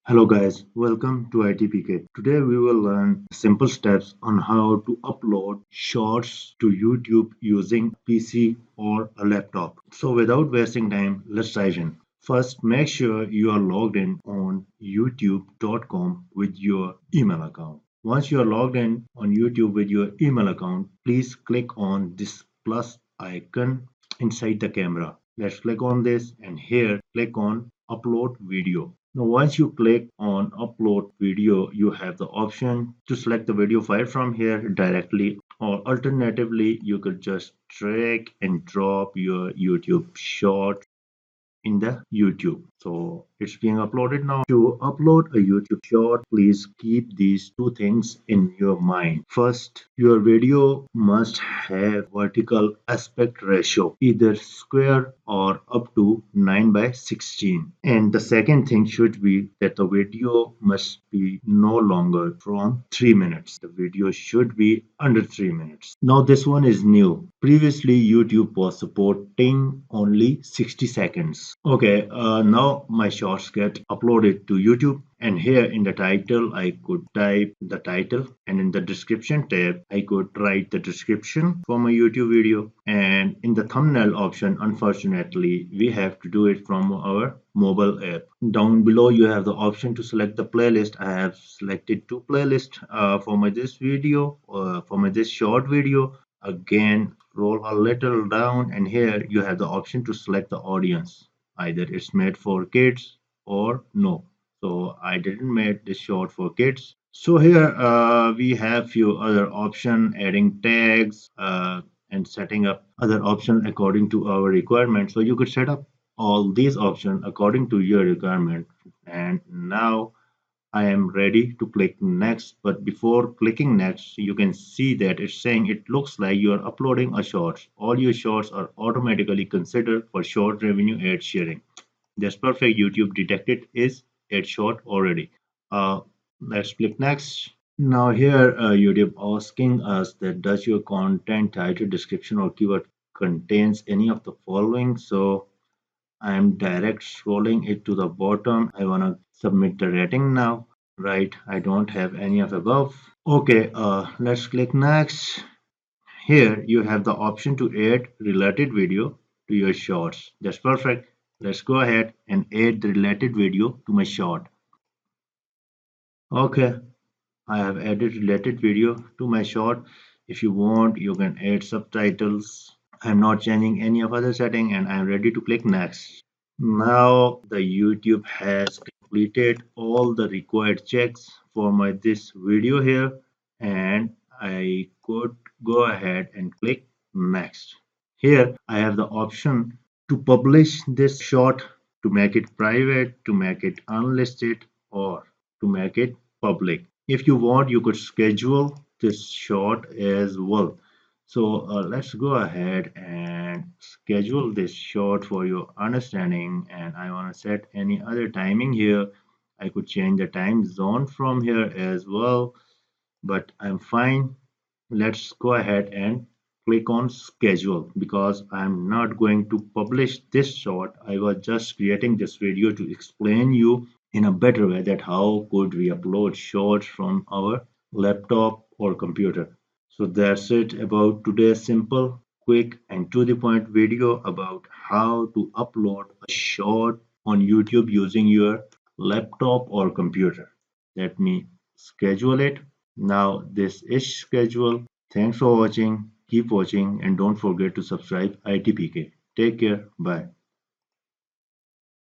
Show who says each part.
Speaker 1: Hello guys, welcome to ITPK. Today we will learn simple steps on how to upload shorts to YouTube using PC or a laptop. So without wasting time, let's dive in. First, make sure you are logged in on youtube.com with your email account. Once you are logged in on YouTube with your email account, please click on this plus icon inside the camera. Let's click on this and here click on upload video. Now once you click on upload video, you have the option to select the video file from here directly, or alternatively you could just drag and drop your YouTube short in the YouTube. So it's being uploaded now. To upload a YouTube short, please keep these two things in your mind. First, your video must have vertical aspect ratio, either square or up to 9 by 16. And the second thing should be that the video must be no longer from 3 minutes. The video should be under 3 minutes. Now this one is new. Previously YouTube was supporting only 60 seconds. Okay, now my shorts get uploaded to YouTube, and here in the title I could type the title, and in the description tab I could write the description for my YouTube video, and in the thumbnail option unfortunately we have to do it from our mobile app. Down below you have the option to select the playlist. I have selected two playlists for my this video, for my this short video. Again, scroll a little down and here you have the option to select the audience. Either it's made for kids or no. So I didn't make this short for kids. So here we have few other option, adding tags and setting up other options according to our requirement. So you could set up all these options according to your requirement. And now I am ready to click next, but before clicking next you can see that it's saying it looks like you are uploading a short. All your shorts are automatically considered for short revenue ad sharing. That's perfect. YouTube detected is ad short already. uh, let's click next. Now here YouTube asking us that does your content, title, description or keyword contains any of the following. So I'm direct scrolling it to the bottom. I want to submit the rating now. Right, I don't have any of above. Okay, let's click next. Here you have the option to add related video to your shorts. That's perfect. Let's go ahead and add the related video to my short. Okay, I have added related video to my short. If you want, you can add subtitles. I'm not changing any of other setting and I'm ready to click next. Now the YouTube has completed all the required checks for my this video here, and I could go ahead and click next. Here I have the option to publish this short, to make it private, to make it unlisted, or to make it public. If you want, you could schedule this short as well. So let's go ahead and schedule this short for your understanding, and I want to set any other timing here. I could change the time zone from here as well, but I'm fine. Let's go ahead and click on schedule because I'm not going to publish this short. I was just creating this video to explain you in a better way that how could we upload shorts from our laptop or computer. So that's it about today's simple, quick and to the point video about how to upload a short on YouTube using your laptop or computer. Let me schedule it. Now this is scheduled. Thanks for watching. Keep watching and don't forget to subscribe ITPK. Take care. Bye.